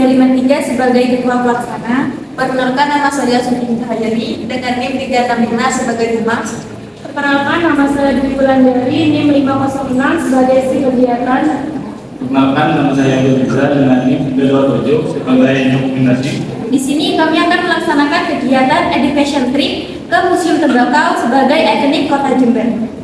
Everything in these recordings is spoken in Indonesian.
Budiman 3 sebagai Ketua Pelaksana. Perkenalkan, nama saya Suci Hayani dengan NIM 365 sebagai Humas. Perkenalkan, nama saya Dwi Wulandari, NIM 506 sebagai isi kegiatan. Perkenalkan, nama saya Yudha dengan NIM 327 sebagai dokumentasi. Di sini kami akan melaksanakan kegiatan Education Trip ke Museum Tembakau sebagai ikonik Kota Jember.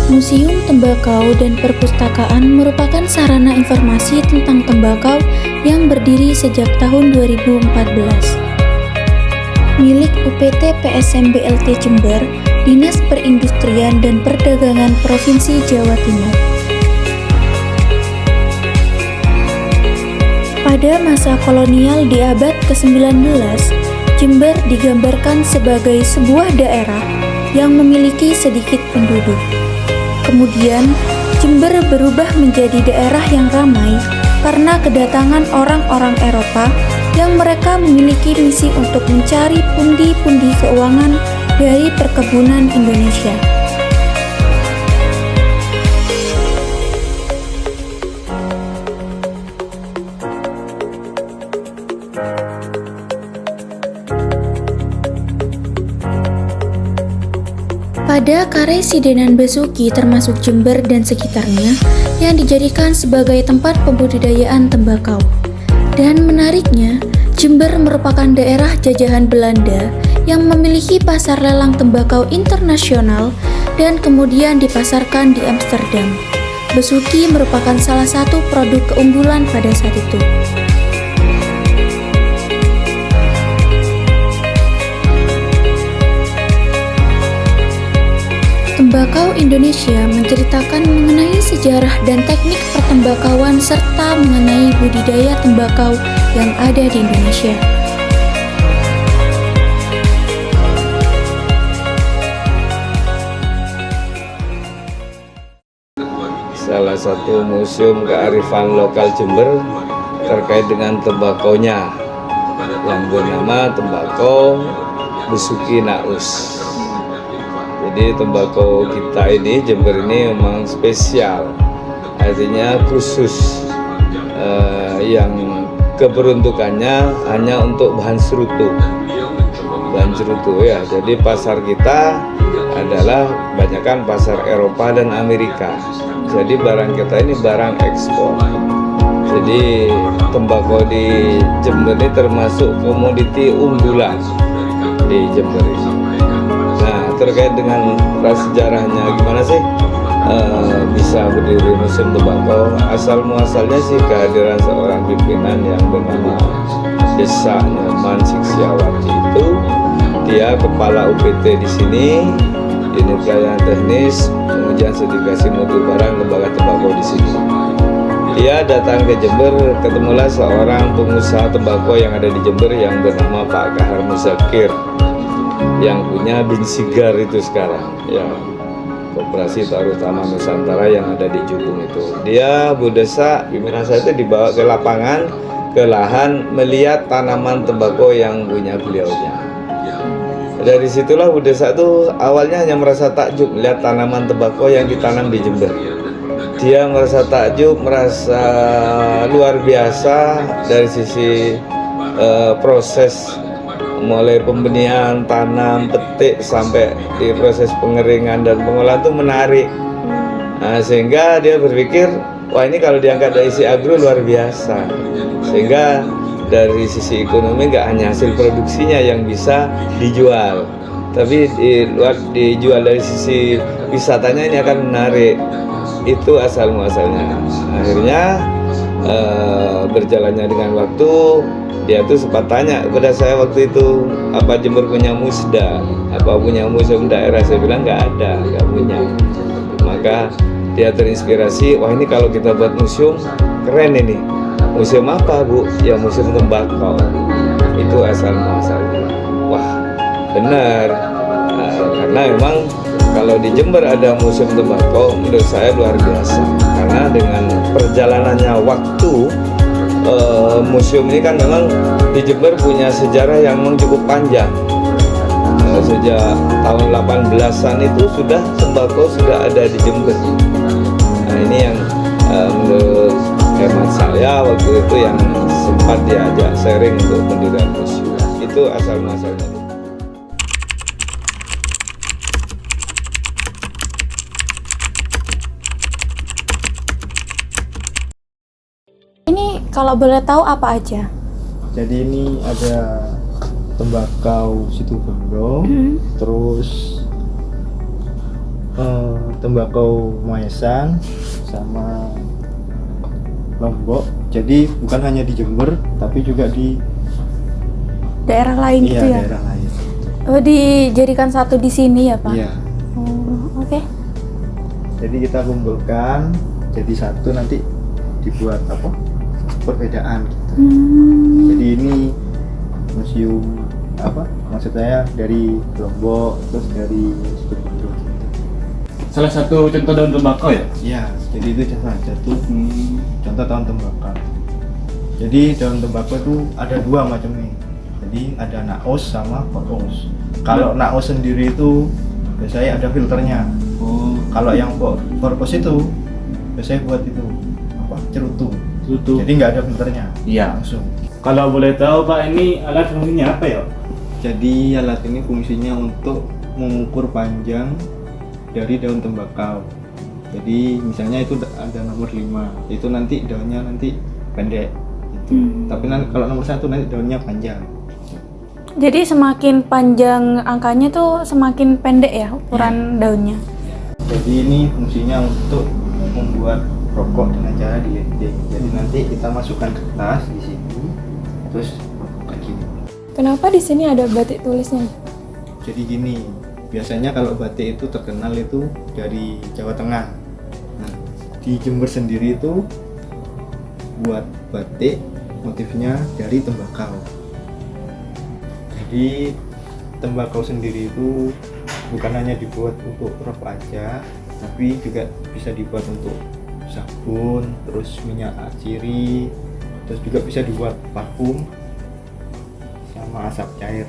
Museum Tembakau dan Perpustakaan merupakan sarana informasi tentang tembakau yang berdiri sejak tahun 2014. Milik UPT PSMBLT Jember, Dinas Perindustrian dan Perdagangan Provinsi Jawa Timur. Pada masa kolonial di abad ke-19, Jember digambarkan sebagai sebuah daerah yang memiliki sedikit penduduk. Kemudian, Jember berubah menjadi daerah yang ramai karena kedatangan orang-orang Eropa yang mereka memiliki misi untuk mencari pundi-pundi keuangan dari perkebunan Indonesia. Pada Karesidenan Besuki termasuk Jember dan sekitarnya yang dijadikan sebagai tempat pembudidayaan tembakau. Dan menariknya, Jember merupakan daerah jajahan Belanda yang memiliki pasar lelang tembakau internasional dan kemudian dipasarkan di Amsterdam. Besuki merupakan salah satu produk keunggulan pada saat itu. Tembakau Indonesia menceritakan mengenai sejarah dan teknik pertembakauan serta mengenai budidaya tembakau yang ada di Indonesia. Salah satu museum kearifan lokal Jember terkait dengan tembakaunya yang bernama Tembakau Besuki Naus. Jadi tembakau kita ini, Jember ini memang spesial, artinya khusus, yang keperuntukannya hanya untuk bahan cerutu ya. Jadi pasar kita adalah kebanyakan pasar Eropa dan Amerika. Jadi barang kita ini barang ekspor. Jadi tembakau di Jember ini termasuk komoditi unggulan di Jember ini. Terkait dengan prasejarahnya gimana sih bisa berdiri museum tembakau? Asal muasalnya sih kehadiran seorang pimpinan yang bernama Desa Nyoman Siksiawati itu. Dia kepala UPT di sini, Unit Pelayanan Teknis Pengujian Sertifikasi Mutu Barang Lembaga Tembakau di sini. Dia datang ke Jember, ketemulah seorang pengusaha tembakau yang ada di Jember yang bernama Pak Kahar Muzakir, yang punya Bin Sigar itu sekarang ya, Koperasi Tarutama Nusantara yang ada di Jubung itu. Dia Bu Desa, pimpinan saya itu dibawa ke lapangan, ke lahan melihat tanaman tembakau yang punya beliaunya. Dari situlah Bu Desa itu awalnya hanya merasa takjub melihat tanaman tembakau yang ditanam di Jember. Dia merasa takjub, merasa luar biasa dari sisi proses mulai pembenihan, tanam, petik sampai di proses pengeringan dan pengolahan itu menarik. Nah, sehingga dia berpikir, wah ini kalau diangkat dari sisi agro luar biasa. Sehingga dari sisi ekonomi nggak hanya hasil produksinya yang bisa dijual, tapi dijual dari sisi wisatanya ini akan menarik. Itu asal muasalnya. Akhirnya berjalannya dengan waktu, dia tuh sempat tanya kepada saya waktu itu, apa Jember punya musda, apa punya museum daerah? Saya bilang nggak punya. Maka dia terinspirasi, wah ini kalau kita buat museum keren ini. Museum apa Bu? Ya museum tembakau. itu asal muasalnya. Wah, benar. Karena memang kalau di Jember ada museum tembakau, menurut saya luar biasa. Karena dengan perjalanannya waktu, museum ini kan memang di Jember punya sejarah yang memang cukup panjang. Sejak tahun 18-an itu sudah tembakau sudah ada di Jember. Nah, ini yang menurut hemat saya waktu itu yang sempat diajak sharing untuk pendirian museum. Itu asal muasalnya. Ini kalau boleh tahu apa aja? Jadi ini ada tembakau Situbondo, terus tembakau Maesan sama Lombok. Jadi bukan hanya di Jember, tapi juga di Daerah lain gitu ya? daerah lain. Oh, dijadikan satu di sini ya, Pak? Iya. Oh, oke. Jadi kita kumpulkan jadi satu, nanti dibuat apa? Perbedaan gitu. Jadi ini museum apa? Maksud saya dari Lombok, terus dari Situbondo. Salah satu contoh daun tembakau ya? Iya, jadi itu salah satu contoh daun tembakau. Jadi daun tembakau itu ada dua macamnya. Jadi ada naos sama poros. Kalau naos sendiri itu biasanya ada filternya. Kalau yang poros itu biasanya buat itu apa? Cerutu. Jadi nggak ada filternya. Iya. Langsung. Kalau boleh tahu Pak, ini alat fungsinya apa ya? Jadi alat ini fungsinya untuk mengukur panjang dari daun tembakau. Jadi misalnya itu ada nomor 5, itu nanti daunnya nanti pendek gitu. Tapi nanti kalau nomor 1 nanti daunnya panjang. Jadi semakin panjang angkanya tuh semakin pendek ya ukuran daunnya. Jadi ini fungsinya untuk membuat rokok dengan cara diliting. Jadi nanti kita masukkan kertas di sini, terus kayak gini. Kenapa di sini ada batik tulisnya? Jadi gini, biasanya kalau batik itu terkenal itu dari Jawa Tengah. Nah, di Jember sendiri itu buat batik motifnya dari tembakau. Jadi tembakau sendiri itu bukan hanya dibuat untuk rokok aja, tapi juga bisa dibuat untuk sabun, terus minyak ciri, terus juga bisa dibuat parfum sama asap cair.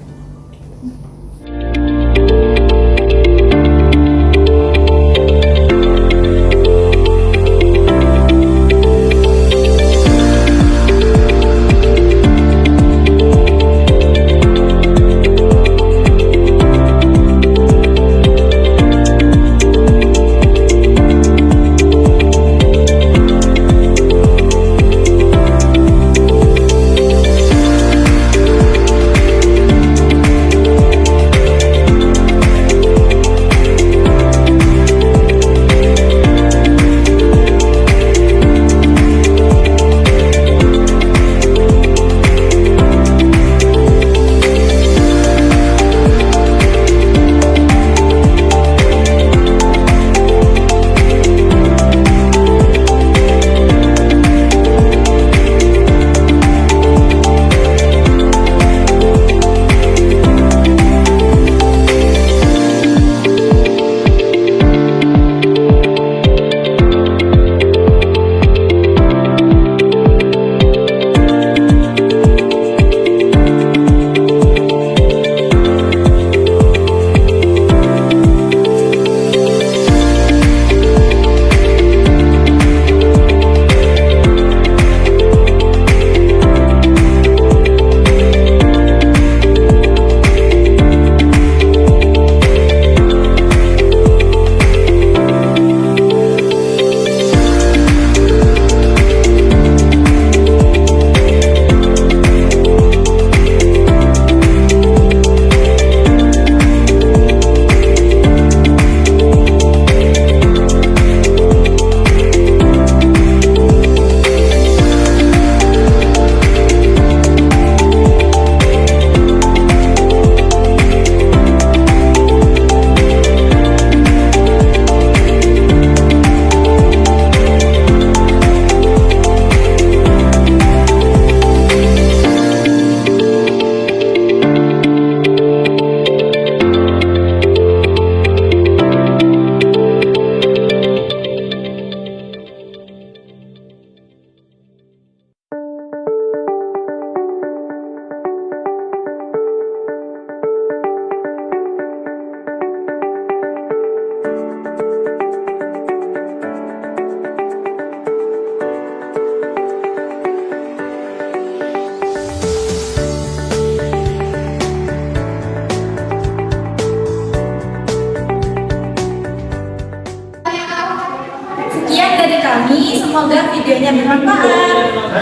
dari kami, semoga videonya bermanfaat.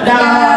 Dadah.